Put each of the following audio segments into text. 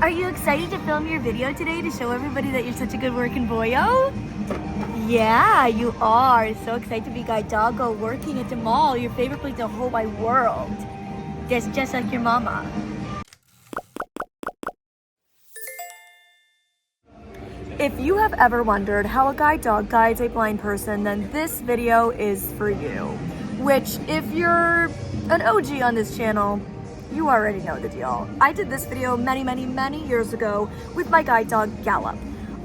Are you excited to film your video today to show everybody that you're such a good working boyo? Yeah, you are. So excited to be guide doggo working at the mall, your favorite place in the whole wide world. Just like your mama. If you have ever wondered how a guide dog guides a blind person, then this video is for you. Which, if you're an OG on this channel, you already know the deal. I did this video many years ago with my guide dog, Gallop.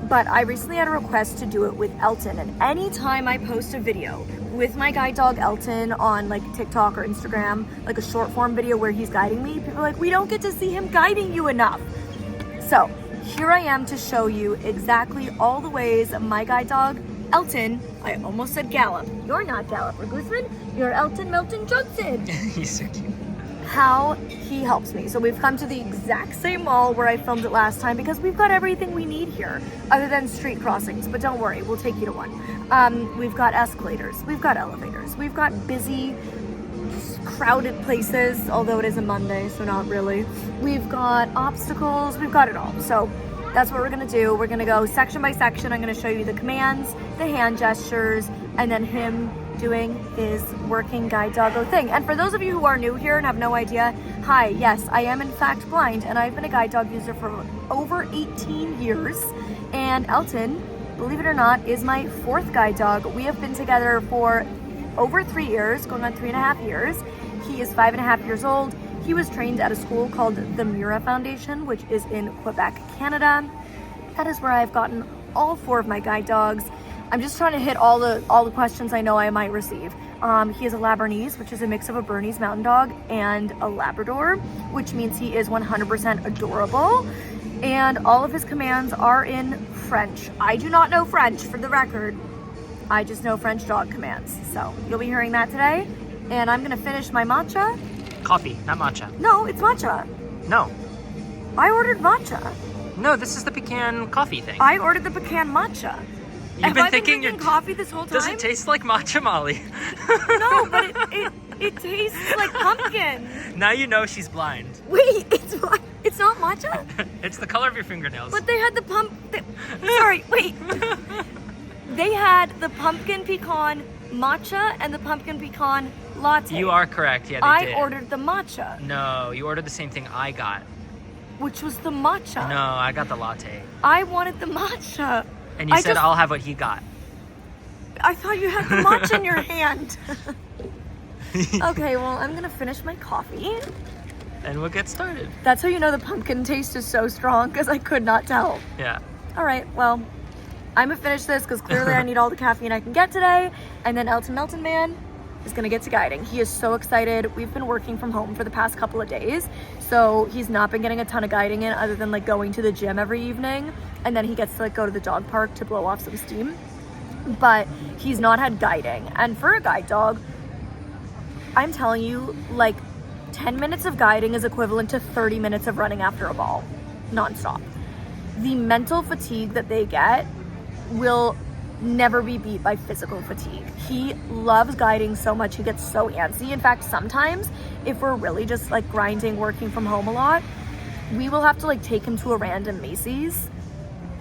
But I recently had a request to do it with Elton. And anytime I post a video with my guide dog, Elton, on like TikTok or Instagram, like a short form video where he's guiding me, people are like, we don't get to see him guiding you enough. So here I am to show you exactly all the ways my guide dog, Elton, I almost said Gallop. You're not Gallop or Gooseman, you're Elton Milton Johnson. He's so cute. How he helps me. So we've come to the exact same mall where I filmed it last time because we've got everything we need here other than street crossings, but don't worry, we'll take you to one. We've got escalators, we've got elevators, we've got busy, crowded places, although it is a Monday, so not really. We've got obstacles, we've got it all. So that's what we're gonna do. We're gonna go section by section. I'm gonna show you the commands, the hand gestures, and then him doing his working guide doggo thing. And for those of you who are new here and have no idea, hi, yes, I am in fact blind, and I've been a guide dog user for over 18 years. And Elton, believe it or not, is my fourth guide dog. We have been together for over 3 years, going on 3.5 years. He is 5.5 years old. He was trained at a school called the Mira Foundation, which is in Quebec, Canada. That is where I've gotten all 4 of my guide dogs. I'm just trying to hit all the questions I know I might receive. He is a Laburnese, which is a mix of a Bernese Mountain Dog and a Labrador, which means he is 100% adorable. And all of his commands are in French. I do not know French, for the record. I just know French dog commands. So you'll be hearing that today. And I'm gonna finish my matcha. Coffee, not matcha. No, it's matcha. No. I ordered matcha. No, this is the pecan coffee thing. I ordered the pecan matcha. You've been thinking drinking coffee this whole time? Does it taste like matcha, Molly? No, but it tastes like pumpkin. Now you know she's blind. Wait, it's not matcha? It's the color of your fingernails. But they had the sorry, wait. They had the pumpkin pecan matcha and the pumpkin pecan latte. You are correct, yeah, they did. I ordered the matcha. No, you ordered the same thing I got. Which was the matcha. No, I got the latte. I wanted the matcha. And you said I'll have what he got. I thought you had the matcha in your hand. Okay, well, I'm gonna finish my coffee. And we'll get started. That's how you know the pumpkin taste is so strong, because I could not tell. Yeah. All right, well, I'm gonna finish this because clearly I need all the caffeine I can get today. And then Elton Man is gonna get to guiding. He is so excited. We've been working from home for the past couple of days, so he's not been getting a ton of guiding in other than like going to the gym every evening, and then he gets to like go to the dog park to blow off some steam. But he's not had guiding, and for a guide dog, I'm telling you, like 10 minutes of guiding is equivalent to 30 minutes of running after a ball nonstop. The mental fatigue that they get will never be beat by physical fatigue. He loves guiding so much, he gets so antsy. In fact, sometimes if we're really just like grinding, working from home a lot, we will have to like take him to a random Macy's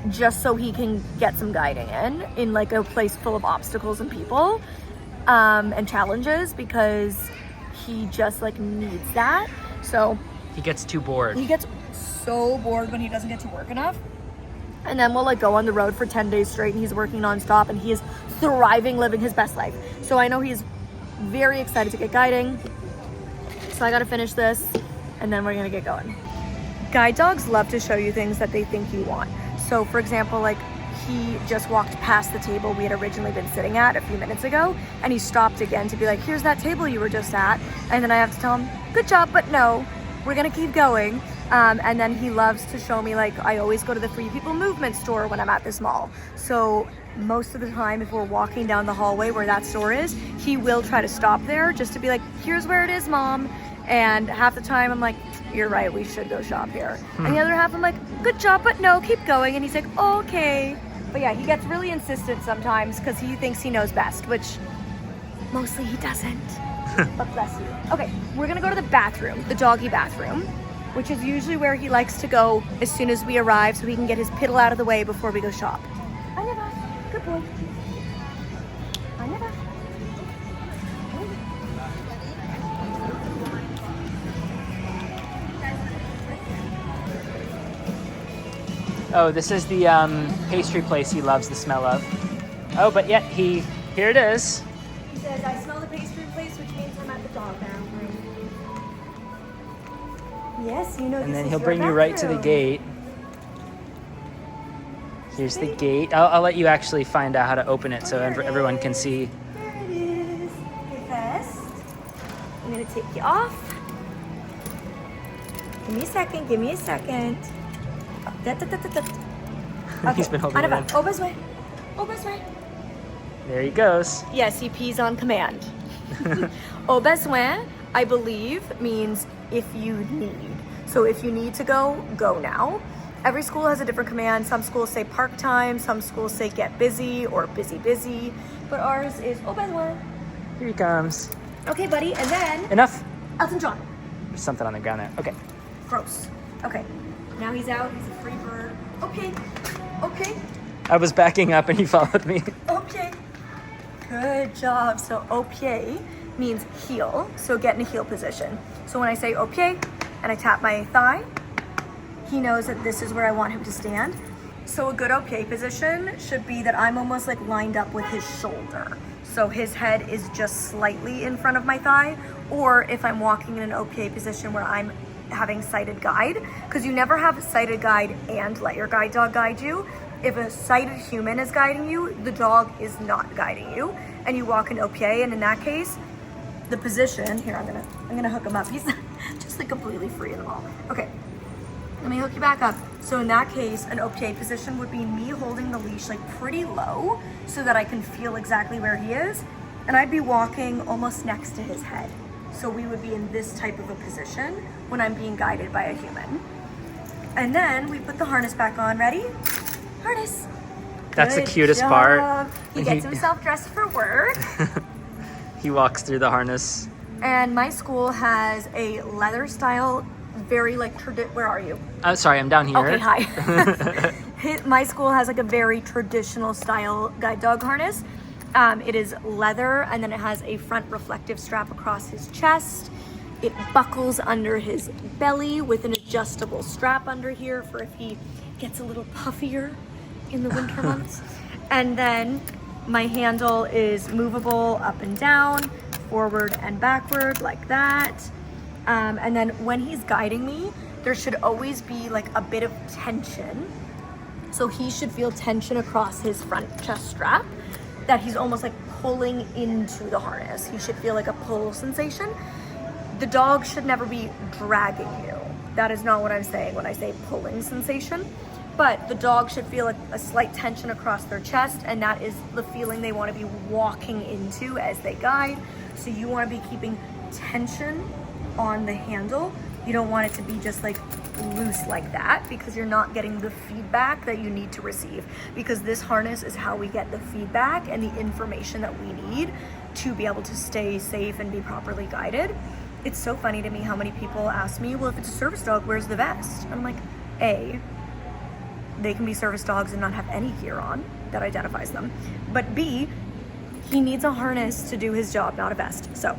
just so he can get some guiding in like a place full of obstacles and people and challenges, because he just like needs that. So he gets too bored. He gets so bored when he doesn't get to work enough. And then we'll like go on the road for 10 days straight and he's working nonstop and he is thriving, living his best life. So I know he's very excited to get guiding. So I gotta finish this and then we're gonna get going. Guide dogs love to show you things that they think you want. So for example, like he just walked past the table we had originally been sitting at a few minutes ago, and he stopped again to be like, here's that table you were just at. And then I have to tell him, good job, but no, we're gonna keep going. And then he loves to show me, like, I always go to the Free People Movement store when I'm at this mall. So most of the time, if we're walking down the hallway where that store is, he will try to stop there just to be like, here's where it is, Mom. And half the time I'm like, you're right, we should go shop here. And the other half I'm like, good job, but no, keep going. And he's like, oh, okay. But yeah, he gets really insistent sometimes because he thinks he knows best, which mostly he doesn't. But bless you. Okay, we're gonna go to the bathroom, the doggy bathroom. which is usually where he likes to go as soon as we arrive so he can get his piddle out of the way before we go shop. Aneva, good boy. Aneva. Oh, this is the pastry place he loves the smell of. Oh, but yet here it is. He says, I smell the pastry place, which means I'm at the dog bathroom. Yes, you know. And this then is he'll your bring you right to the bathroom. gate. Here's the gate. I'll let you actually find out how to open it so everyone can see. There it is. Okay, first, I'm gonna take you off. Give me a second. Give me a second. Da, da, da, da, da. Okay. He's been holding it in. Au besoin. Au besoin. There he goes. Yes, he pees on command. Au besoin, I believe, means if you need. So if you need to go, go now. Every school has a different command. Some schools say park time, some schools say get busy or busy, but ours is au besoin. Here he comes. Okay, buddy, and then Enough. Elton John. There's something on the ground there. Okay. Gross. Okay, now he's out. He's a free bird. Okay, okay, I was backing up and he followed me. okay. Good job. So au pied means heel. So get in a heel position. So when I say au pied and I tap my thigh, he knows that this is where I want him to stand. So a good au pied position should be that I'm almost like lined up with his shoulder. So his head is just slightly in front of my thigh. Or if I'm walking in an au pied position where I'm having sighted guide, because you never have a sighted guide and let your guide dog guide you. If a sighted human is guiding you, the dog is not guiding you, and you walk in au pied, and in that case, the position, here, I'm gonna hook him up. He's just like completely free in the ball. Okay, let me hook you back up. So in that case, an au pied position would be me holding the leash like pretty low so that I can feel exactly where he is, and I'd be walking almost next to his head. So we would be in this type of a position when I'm being guided by a human. And then we put the harness back on. Ready? Harness. That's Good the cutest job. part. He gets himself dressed for work. He walks through the harness. And my school has a leather style, very like where are you? Sorry, I'm down here. Okay, hi. My school has like a very traditional style guide dog harness. It is leather, and then it has a front reflective strap across his chest. It buckles under his belly with an adjustable strap under here for if he gets a little puffier in the winter months. And then my handle is movable up and down, forward and backward like that. And then when he's guiding me, there should always be like a bit of tension. So he should feel tension across his front chest strap, that he's almost like pulling into the harness. He should feel like a pull sensation. The dog should never be dragging you. That is not what I'm saying when I say pulling sensation. But the dog should feel like a slight tension across their chest, and that is the feeling they want to be walking into as they guide. So you want to be keeping tension on the handle. You don't want it to be just like loose like that, because you're not getting the feedback that you need to receive, because this harness is how we get the feedback and the information that we need to be able to stay safe and be properly guided. It's so funny to me how many people ask me, well, if it's a service dog, where's the vest? I'm like, A, they can be service dogs and not have any gear on that identifies them, but B, he needs a harness to do his job, not a vest. So,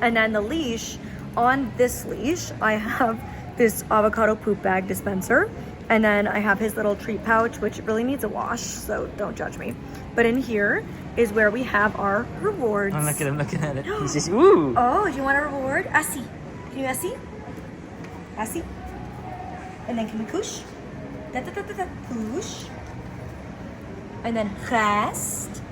and then the leash, on this leash I have this avocado poop bag dispenser, and then I have his little treat pouch, which really needs a wash, so don't judge me. But in here is where we have our rewards. Oh, look at him looking at it. He's just, ooh. Oh, do you want a reward? Assis. Can you assis? Assis. And then can we couche? Da, da, da, da, da. Couche. And then rest.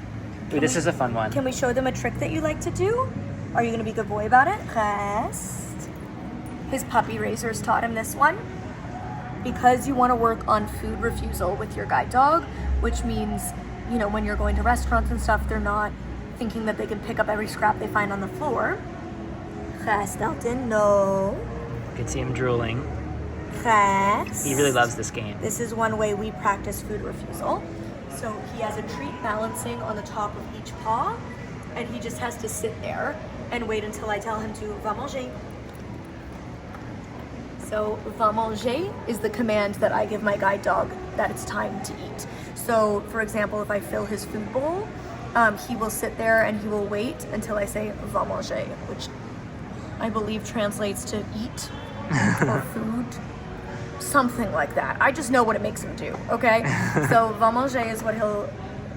Ooh, this is a fun one. Can we show them a trick that you like to do? Are you gonna be a good boy about it? Rest. His puppy raisers taught him this one. Because you wanna work on food refusal with your guide dog, which means, you know, when you're going to restaurants and stuff, they're not thinking that they can pick up every scrap they find on the floor. Rest, Elton, no. You can see him drooling. Rest. He really loves this game. This is one way we practice food refusal. So he has a treat balancing on the top of each paw, and he just has to sit there and wait until I tell him to va manger. So, va manger is the command that I give my guide dog that it's time to eat. So, for example, if I fill his food bowl, he will sit there and he will wait until I say va manger, which I believe translates to eat or food, something like that. I just know what it makes him do, okay? So, va manger is what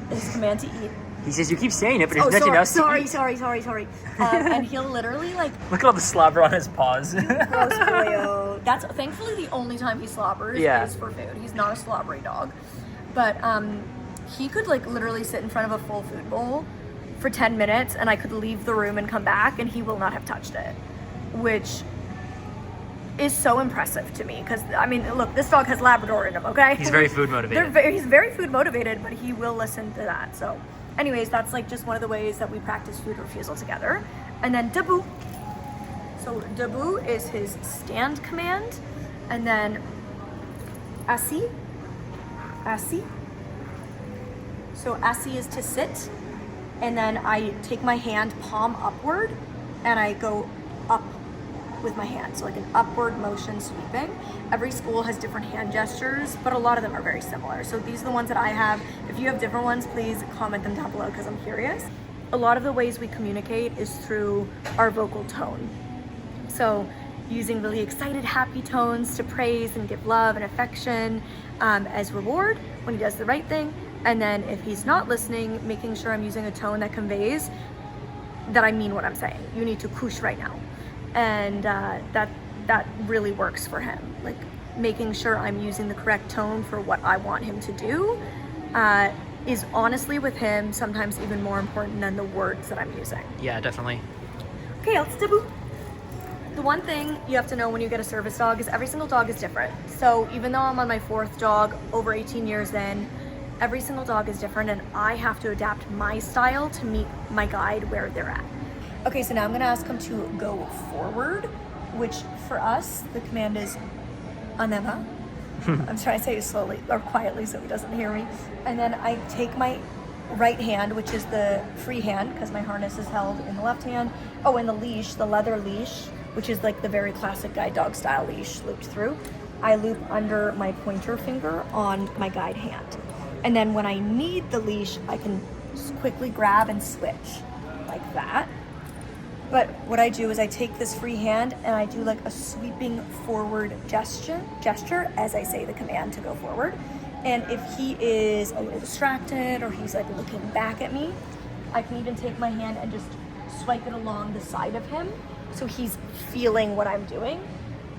his command to eat. He says, you keep saying it, but there's nothing else to eat. Sorry. And he'll literally like... Look at all the slobber on his paws. Gross boyo. That's thankfully the only time he slobbers is for food. He's not a slobbery dog. But he could like literally sit in front of a full food bowl for 10 minutes and I could leave the room and come back and he will not have touched it. Which is so impressive to me because, I mean, look, this dog has Labrador in him, okay? He's very food motivated. He's very food motivated, but he will listen to that, so... Anyways, that's like just one of the ways that we practice food refusal together. And then debout. So debout is his stand command. And then assis. So assis is to sit. And then I take my hand palm upward and I go up with my hand. So like an upward motion sweeping. Every school has different hand gestures, but a lot of them are very similar. So these are the ones that I have. If you have different ones, please comment them down below because I'm curious. A lot of the ways we communicate is through our vocal tone. So using really excited, happy tones to praise and give love and affection as reward when he does the right thing. And then if he's not listening, making sure I'm using a tone that conveys that I mean what I'm saying. You need to couche right now. And that really works for him. Like making sure I'm using the correct tone for what I want him to do is honestly with him sometimes even more important than the words that I'm using. Yeah, definitely. Okay, let's debout. The one thing you have to know when you get a service dog is every single dog is different. So even though I'm on my 4th dog, over 18 years in, every single dog is different and I have to adapt my style to meet my guide where they're at. Okay, so now I'm gonna ask him to go forward, which for us, the command is aneva. I'm trying to say it slowly or quietly so he doesn't hear me. And then I take my right hand, which is the free hand, because my harness is held in the left hand. Oh, and the leash, the leather leash, which is like the very classic guide dog style leash looped through. I loop under my pointer finger on my guide hand. And then when I need the leash, I can just quickly grab and switch like that. But what I do is I take this free hand and I do like a sweeping forward gesture as I say the command to go forward. And if he is a little distracted or he's like looking back at me, I can even take my hand and just swipe it along the side of him so he's feeling what I'm doing.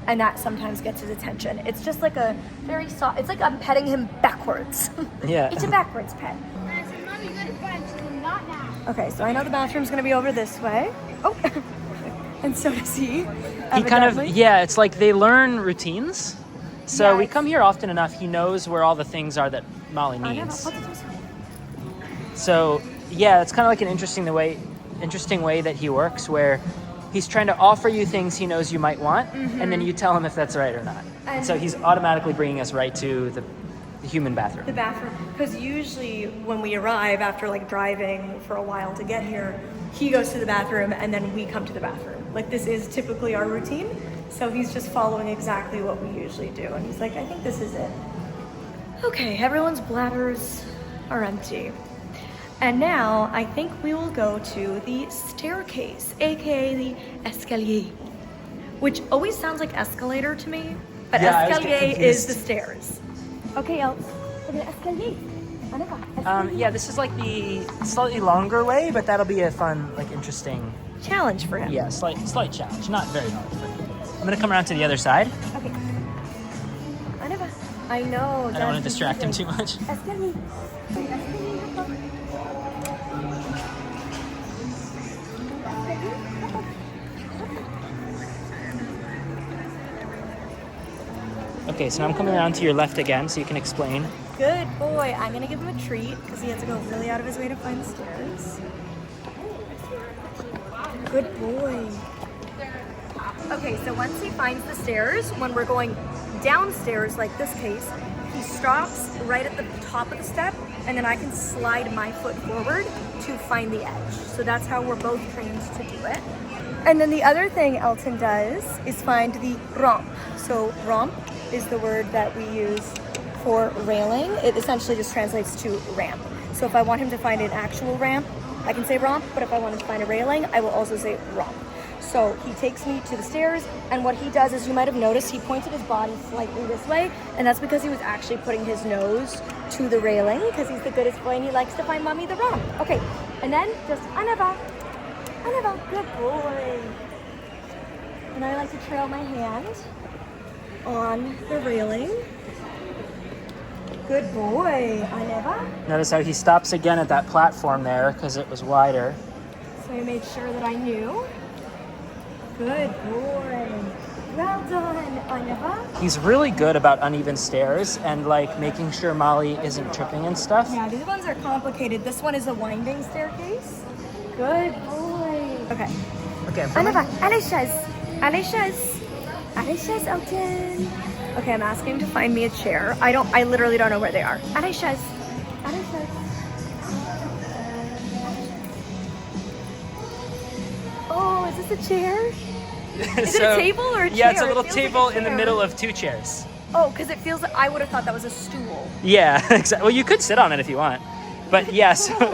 And that sometimes gets his attention. It's just like a very soft, it's like I'm petting him backwards. Yeah. It's a backwards pet. Okay, so I know the bathroom's gonna be over this way. Oh, and so does he. He kind of, yeah, it's like they learn routines. So we come here often enough, he knows where all the things are that Molly needs. So yeah, it's kind of like an interesting way that he works where he's trying to offer you things he knows you might want, and then you tell him if that's right or not. And so he's automatically bringing us right to the human bathroom. The bathroom, because usually when we arrive after like driving for a while to get here, he goes to the bathroom and then we come to the bathroom. Like this is typically our routine. So he's just following exactly what we usually do. And he's like, I think this is it. Okay, everyone's bladders are empty. And now I think we will go to the staircase, aka the escalier, which always sounds like escalator to me, but escalier is the stairs. Okay, Elton, the escalier. Yeah, this is like the slightly longer way, but that'll be a fun, like interesting challenge for him. Yeah, slight challenge, not very hard. I'm gonna come around to the other side. Okay. I know. I don't want to distract him too much. Escalier. Okay, so now I'm coming around to your left again, so you can explain. Good boy. I'm gonna give him a treat because he has to go really out of his way to find the stairs. Good boy. Okay, so once he finds the stairs, when we're going downstairs, like this case, he stops right at the top of the step, and then I can slide my foot forward to find the edge. So that's how we're both trained to do it. And then the other thing Elton does is find the romp. So romp is the word that we use for railing. It essentially just translates to ramp. So if I want him to find an actual ramp, I can say romp, but if I want him to find a railing, I will also say romp. So he takes me to the stairs, and what he does is, you might have noticed, he pointed his body slightly this way, and that's because he was actually putting his nose to the railing, because he's the goodest boy and he likes to find mommy the romp. Okay, and then just Aneva, good boy. And I like to trail my hand on the railing. Good boy, Aneva. Notice how he stops again at that platform there because it was wider. So I made sure that I knew. Good boy. Well done, Aneva. He's really good about uneven stairs and like making sure Molly isn't tripping and stuff. Yeah, these ones are complicated. This one is a winding staircase. Good boy. Okay. Okay, Aneva, Alicia's Elton. Okay, I'm asking him to find me a chair. I literally don't know where they are. Alicia's. Oh, is this a chair? Is it a table or a chair? Yeah, it's a little feels table like a in the chair. middle of two chairs. Oh, because it feels like, I would have thought that was a stool. Yeah, exactly. Well, you could sit on it if you want. But yes, I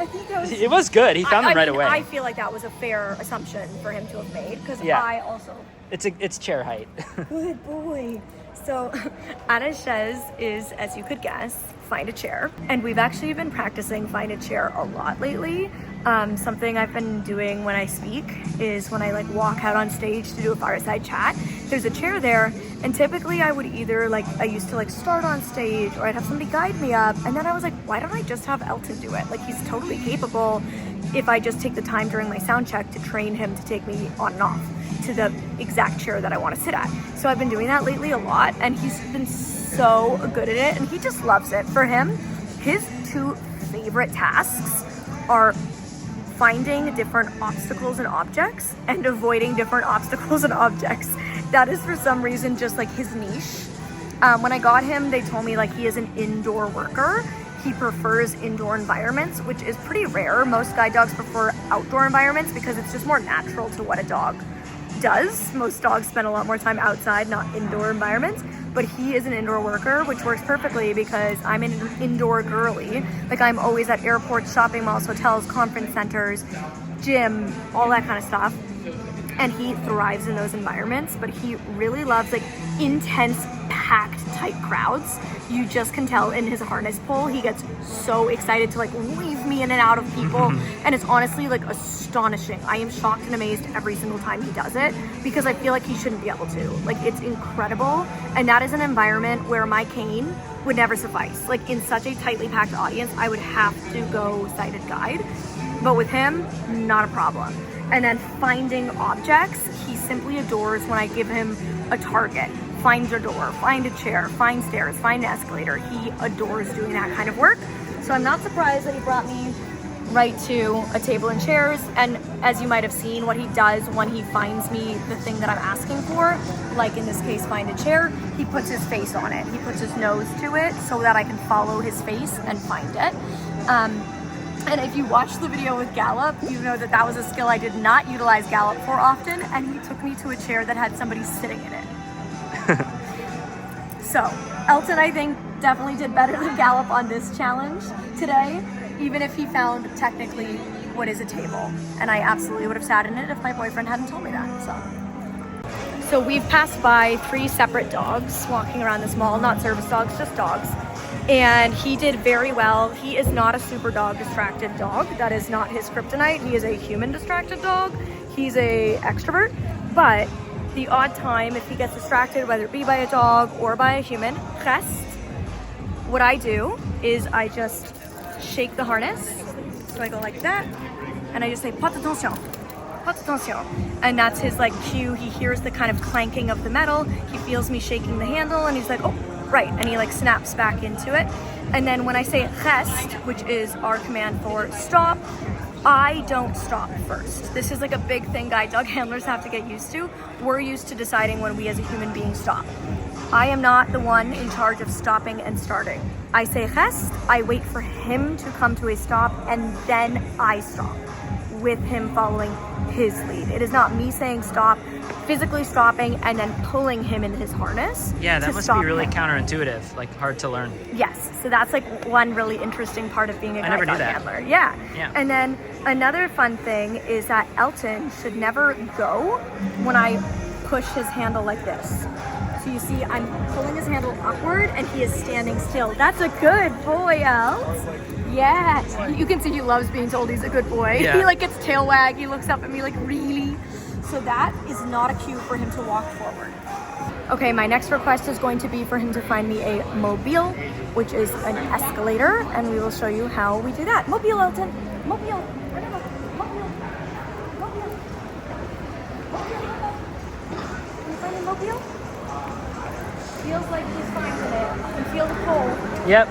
think that was... it was good. He found them right away. I feel like that was a fair assumption for him to have made, because Yeah. I also... It's chair height. Good boy. So Anna's chaise is, as you could guess, find a chair. And we've actually been practicing find a chair a lot lately. Something I've been doing when I speak is when I like walk out on stage to do a fireside chat, there's a chair there, and typically I would either I used to like start on stage, or I'd have somebody guide me up, and then I was like, why don't I just have Elton do it? Like, he's totally capable if I just take the time during my sound check to train him to take me on and off to the exact chair that I want to sit at. So I've been doing that lately a lot, and he's been so good at it, and he just loves it. For him, his two favorite tasks are finding different obstacles and objects and avoiding different obstacles and objects. That is for some reason just like his niche. When I got him, they told me like he is an indoor worker. He prefers indoor environments, which is pretty rare. Most guide dogs prefer outdoor environments because it's just more natural to what a dog does. Most dogs spend a lot more time outside, not indoor environments, but he is an indoor worker, which works perfectly because I'm an indoor girly. Like, I'm always at airports, shopping malls, hotels, conference centers, gym, all that kind of stuff. And he thrives in those environments, but he really loves like intense, packed, tight crowds. You just can tell in his harness pull, he gets so excited to like weave me in and out of people. And it's honestly like astonishing. I am shocked and amazed every single time he does it because I feel like he shouldn't be able to. Like, it's incredible. And that is an environment where my cane would never suffice. Like, in such a tightly packed audience, I would have to go sighted guide. But with him, not a problem. And then finding objects, he simply adores when I give him a target. Find a door, find a chair, find stairs, find an escalator. He adores doing that kind of work. So I'm not surprised that he brought me right to a table and chairs. And as you might have seen, what he does when he finds me the thing that I'm asking for, like in this case, find a chair, he puts his face on it. He puts his nose to it so that I can follow his face and find it. And if you watch the video with Gallop, you know that that was a skill I did not utilize Gallop for often, and he took me to a chair that had somebody sitting in it. So, Elton, I think, definitely did better than Gallop on this challenge today, even if he found technically what is a table. And I absolutely would have sat in it if my boyfriend hadn't told me that, So we've passed by 3 separate dogs walking around this mall, not service dogs, just dogs. And he did very well. He is not a super dog distracted dog. That is not his kryptonite. He is a human distracted dog. He's a extrovert, but the odd time if he gets distracted, whether it be by a dog or by a human, reste, what I do is I just shake the harness. So I go like that, and I just say, pas attention, pas attention. And that's his like cue. He hears the kind of clanking of the metal. He feels me shaking the handle, and he's like, oh, right, and he like snaps back into it. And then when I say reste, which is our command for stop, I don't stop first. This is like a big thing guide dog handlers have to get used to. We're used to deciding when we as a human being stop. I am not the one in charge of stopping and starting. I say reste, I wait for him to come to a stop, and then I stop. with him following his lead. It is not me saying stop, physically stopping and then pulling him in his harness. Yeah, that to must stop be really him. counterintuitive, like hard to learn. Yes, so that's like one really interesting part of being a I never guide knew dog that. handler. Yeah. Yeah. And then another fun thing is that Elton should never go when I push his handle like this. So you see, I'm pulling his handle upward and he is standing still. That's a good boy, Els. Yes. You can see he loves being told he's a good boy. Yeah. He like gets tail wag. He looks up at me like, really? So that is not a cue for him to walk forward. Okay, my next request is going to be for him to find me a mobile, which is an escalator, and we will show you how we do that. Mobile, Elton. Mobile. Mobile. Mobile. Mobile. Can you find a mobile? Feels like he's finding it. I can feel the pull. Yep.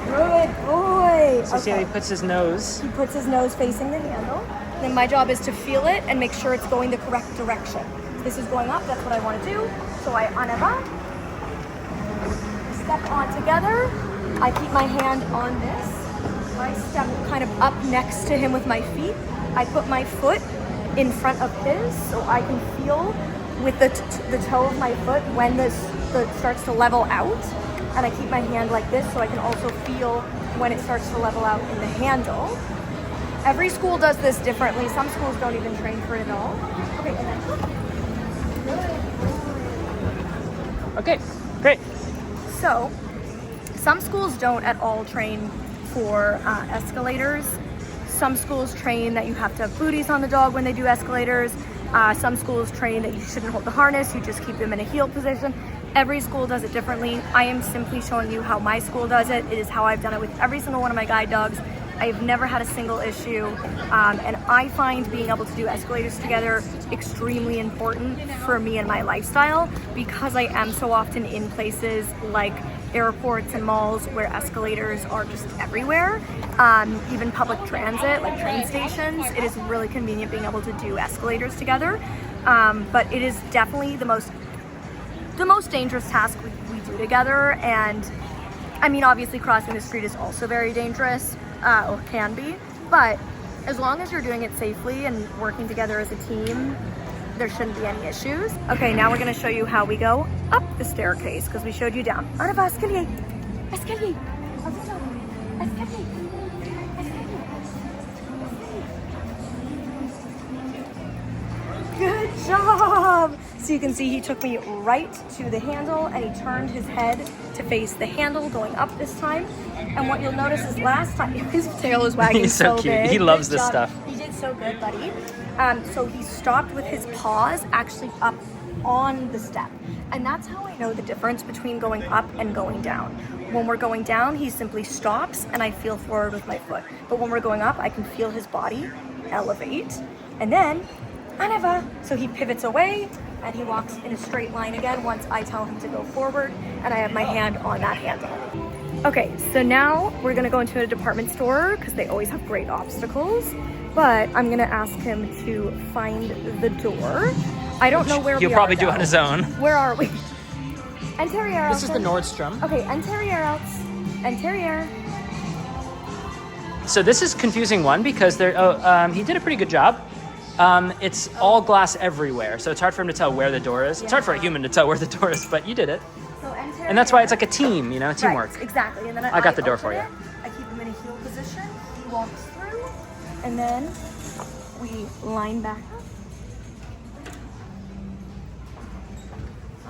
Good boy. So see how he puts his nose. He puts his nose facing the handle. Then my job is to feel it and make sure it's going the correct direction. This is going up, that's what I want to do. So I en avant, step on together. I keep my hand on this. I step kind of up next to him with my feet. I put my foot in front of his so I can feel with the toe of my foot when the starts to level out. And I keep my hand like this so I can also feel when it starts to level out in the handle. Every school does this differently. Some schools don't even train for it at all. Okay, and then Okay, great. so some schools don't at all train for escalators. Some schools train that you have to have booties on the dog when they do escalators. Some schools train that you shouldn't hold the harness, you just keep them in a heel position. Every school does it differently. I am simply showing you how my school does it. It is how I've done it with every single one of my guide dogs. I've never had a single issue, and I find being able to do escalators together extremely important for me and my lifestyle because I am so often in places like airports and malls where escalators are just everywhere. Even public transit, like train stations, it is really convenient being able to do escalators together. But it is definitely the most dangerous task we do together. And I mean, obviously crossing the street is also very dangerous. Or can be, but as long as you're doing it safely and working together as a team, there shouldn't be any issues. Okay, now we're gonna show you how we go up the staircase because we showed you down. En avant, escalier, escalier, escalier, escalier. Good job. So you can see he took me right to the handle and he turned his head to face the handle going up this time. And what you'll notice is last time, his tail is wagging. He's so cute. big. He loves Good this job. stuff. He did so good, buddy. So he stopped with his paws actually up on the step. And that's how I know the difference between going up and going down. When we're going down, he simply stops and I feel forward with my foot. But when we're going up, I can feel his body elevate. And then, en avant. So he pivots away and he walks in a straight line again once I tell him to go forward and I have my hand on that handle. Okay, so now we're gonna go into a department store because they always have great obstacles, but I'm gonna ask him to find the door. I don't know where we are. He'll probably do though. on his own. Where are we? Interior. This is the Nordstrom. Okay, interior outs. Interior. So this is confusing one because he did a pretty good job. It's all glass everywhere, so it's hard for him to tell where the door is. It's hard for a human to tell where the door is, but you did it. So interior. And that's why it's like a team, you know, teamwork. Right, exactly. And then I got the door open for you. it, I keep him in a heel position. He walks through, and then we line back up.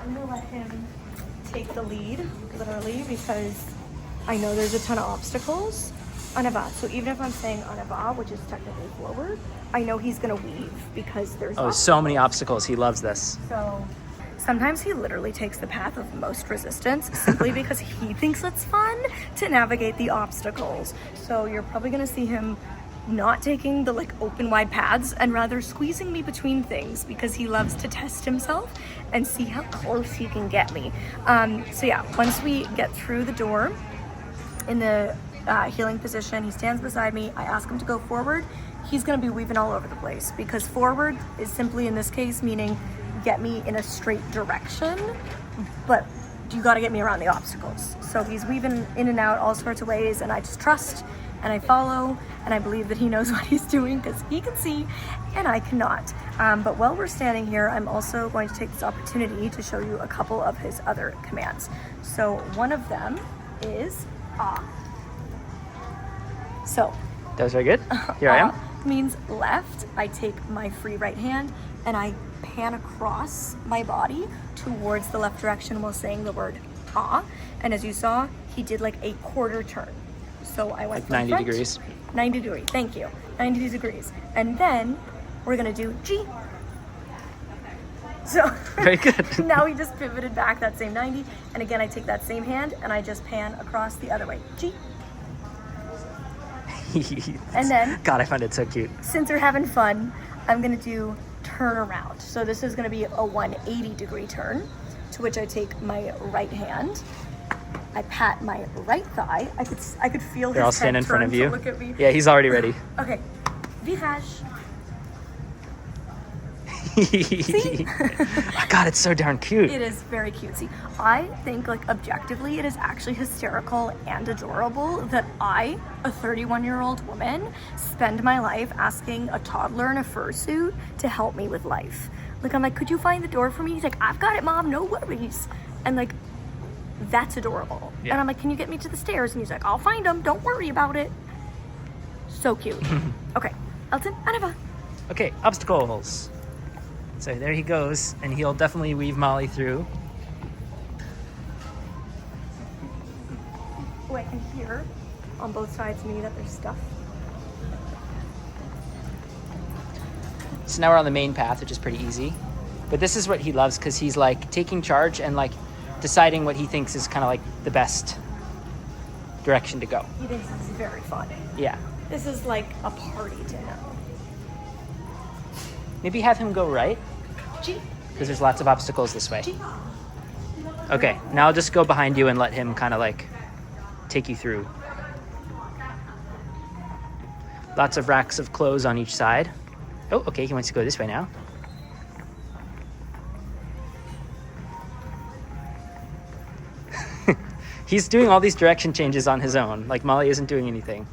I'm gonna let him take the lead, literally, because I know there's a ton of obstacles. En avant. So even if I'm saying en avant, which is technically forward, I know he's gonna weave because there's So many obstacles. He loves this. So sometimes he literally takes the path of most resistance simply because he thinks it's fun to navigate the obstacles. So you're probably gonna see him not taking the like open wide paths and rather squeezing me between things because he loves to test himself and see how close he can get me. So yeah, once we get through the door in the healing position, he stands beside me. I ask him to go forward. He's gonna be weaving all over the place because forward is simply in this case meaning get me in a straight direction, but you gotta get me around the obstacles. So he's weaving in and out all sorts of ways and I just trust and I follow, and I believe that he knows what he's doing because he can see and I cannot. But while we're standing here, I'm also going to take this opportunity to show you a couple of his other commands. So one of them is ah. So that was very good. Here I am. Means left. I take my free right hand and I pan across my body towards the left direction while saying the word ah. And as you saw, he did like a quarter turn. So I went like 90 front, degrees. 90 degrees, thank you. 90 degrees. And then we're gonna do G. So very good. Now we just pivoted back that same 90. And again, I take that same hand and I just pan across the other way. G. And then, God, I find it so cute. Since we're having fun, I'm gonna do turn around. So this is gonna be a 180 degree turn, to which I take my right hand, I pat my right thigh. I could feel his I'll head stand in front turn of you. to look at me. Yeah, he's already ready. Okay, virage. See? God, it's so darn cute. It is very cutesy. I think, like, objectively, it is actually hysterical and adorable that I, a 31-year-old woman, spend my life asking a toddler in a fursuit to help me with life. Like, I'm like, could you find the door for me? He's like, I've got it, Mom, no worries. And, like, that's adorable. Yeah. And I'm like, can you get me to the stairs? And he's like, I'll find them, don't worry about it. So cute. Okay, Elton, Anava. Okay, obstacles. So there he goes, and he'll definitely weave Molly through. Oh, I can hear on both sides of me that there's stuff. So now we're on the main path, which is pretty easy. But this is what he loves, because he's like taking charge and like deciding what he thinks is kind of like the best direction to go. He thinks this is very fun. Yeah. This is like a party to him. Maybe have him go right, G. because there's lots of obstacles this way. G. Okay, now I'll just go behind you and let him kind of like take you through. Lots of racks of clothes on each side. Oh, okay, he wants to go this way now. He's doing all these direction changes on his own. Like, Molly isn't doing anything.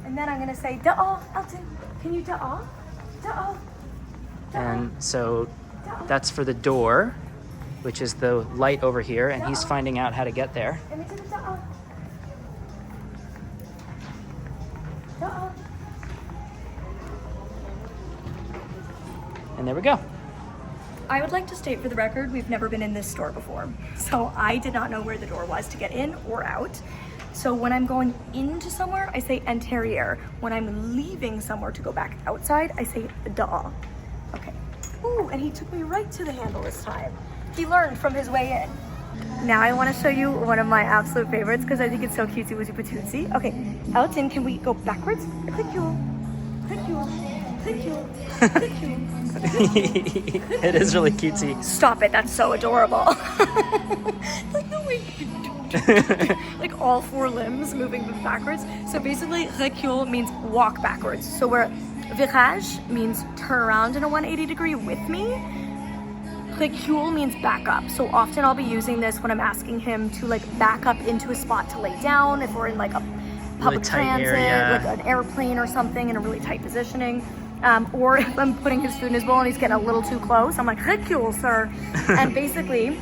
And then I'm gonna say, da-oh, Elton, can you da-oh? Da-oh. And so that's for the door, which is the light over here, and he's finding out how to get there. Let me do the da-oh. Da-oh. And there we go. I would like to state for the record, we've never been in this store before. So I did not know where the door was to get in or out. So when I'm going into somewhere, I say intérieur. When I'm leaving somewhere to go back outside, I say da. Okay. Ooh, and he took me right to the handle this time. He learned from his way in. Now I want to show you one of my absolute favorites because I think it's so cutesy woozy patootsy. Okay, Elton, can we go backwards? Click you. Click you. Click you. Click you. It is really cutesy. Stop it, that's so adorable. Like the way like all four limbs moving backwards. So basically, recul means walk backwards. So where virage means turn around in a 180 degree with me, recul means back up. So often I'll be using this when I'm asking him to like back up into a spot to lay down if we're in like a public Really tight transit, area. like an airplane or something in a really tight positioning. Or if I'm putting his food in his bowl and he's getting a little too close, I'm like, recul, sir. And basically,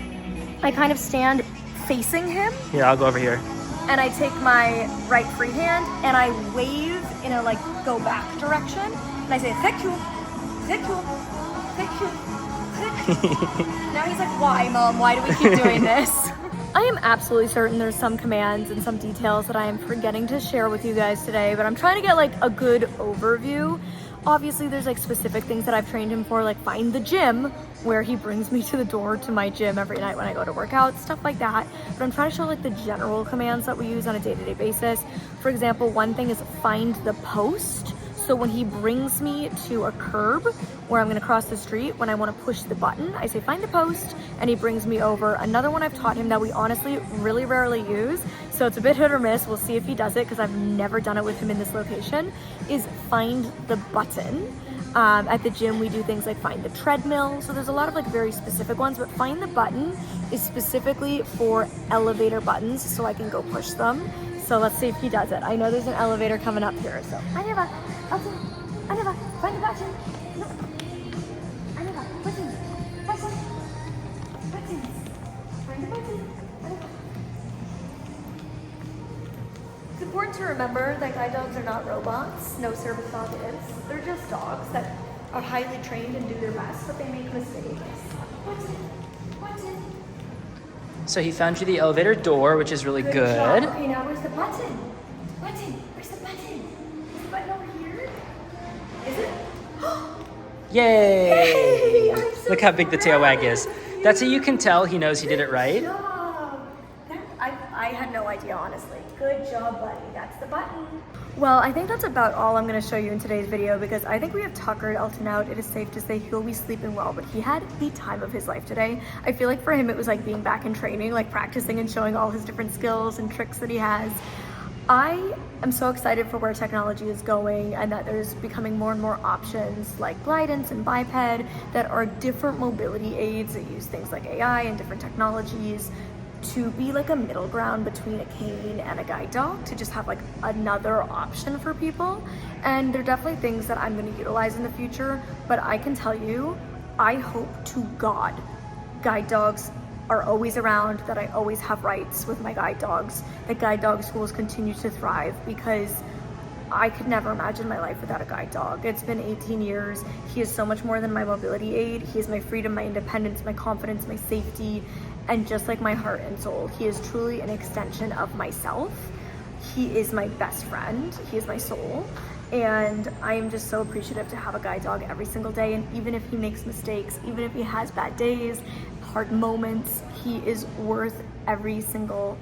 I kind of stand facing him. Here, I'll go over here. And I take my right free hand and I wave in a like go back direction. And I say, recul, recul, recul, recul. Now he's like, why, Mom? Why do we keep doing this? I am absolutely certain there's some commands and some details that I am forgetting to share with you guys today, but I'm trying to get like a good overview. Obviously there's like specific things that I've trained him for, like find the gym, where he brings me to the door to my gym every night when I go to work out, stuff like that. But I'm trying to show like the general commands that we use on a day-to-day basis. For example, one thing is find the post. So when he brings me to a curb where I'm gonna cross the street, when I wanna push the button, I say find the post, and he brings me over. Another one I've taught him that we honestly really rarely use, so it's a bit hit or miss, we'll see if he does it because I've never done it with him in this location, is find the button. At the gym, we do things like find the treadmill. So there's a lot of like very specific ones, but find the button is specifically for elevator buttons, so I can go push them. So let's see if he does it. I know there's an elevator coming up here, so Aneva, Elton, Aneva, find the button. No. Aneva, button, button, buttons. Find the button. Aneva. It's important to remember that guide dogs are not robots. No service dog is. They're just dogs that are highly trained and do their best, but they make mistakes. Button, button. So he found you the elevator door, which is really good. Job. Okay, now where's the button? Button, where's the button? Is the button over here? Is it? Yay! Yay! I'm so Look how big the tail wag is. proud of That's how you. you can tell he knows he did it right. Good job. I had no idea, honestly. Good job, buddy. That's the button. Well, I think that's about all I'm going to show you in today's video because I think we have tuckered Elton out. It is safe to say he'll be sleeping well, but he had the time of his life today. I feel like for him it was like being back in training, like practicing and showing all his different skills and tricks that he has. I am so excited for where technology is going and that there's becoming more and more options like glidance and biped that are different mobility aids that use things like AI and different technologies to be like a middle ground between a cane and a guide dog, to just have like another option for people. And they're definitely things that I'm going to utilize in the future, but I can tell you, I hope to God guide dogs are always around, that I always have rights with my guide dogs, that guide dog schools continue to thrive, because I could never imagine my life without a guide dog. It's been 18 years. He is so much more than my mobility aid. He is my freedom, my independence, my confidence, my safety, and just like my heart and soul. He is truly an extension of myself. He is my best friend. He is my soul. And I am just so appreciative to have a guide dog every single day. And even if he makes mistakes, even if he has bad days, hard moments, he is worth every single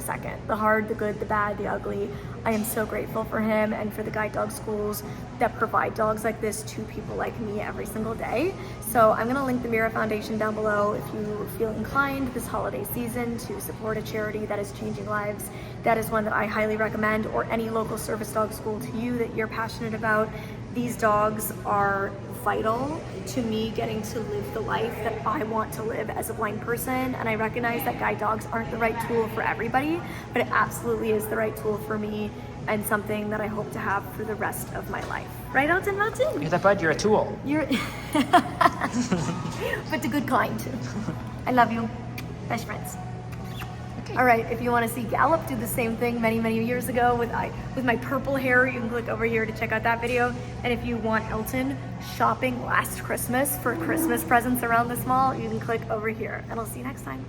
second. The hard, the good, the bad, the ugly. I am so grateful for him and for the guide dog schools that provide dogs like this to people like me every single day. So I'm gonna link the Mira Foundation down below if you feel inclined this holiday season to support a charity that is changing lives. That is one that I highly recommend, or any local service dog school to you that you're passionate about. These dogs are vital to me getting to live the life that I want to live as a blind person, and I recognize that guide dogs aren't the right tool for everybody, but it absolutely is the right tool for me and something that I hope to have for the rest of my life. Right, Elton? You're that bud, you're a tool. You're but the good kind. I love you. Best friends. All right, if you want to see Gallop do the same thing many years ago with my purple hair, you can click over here to check out that video. And if you want Elton shopping last Christmas for Christmas presents around this mall, you can click over here. And I'll see you next time.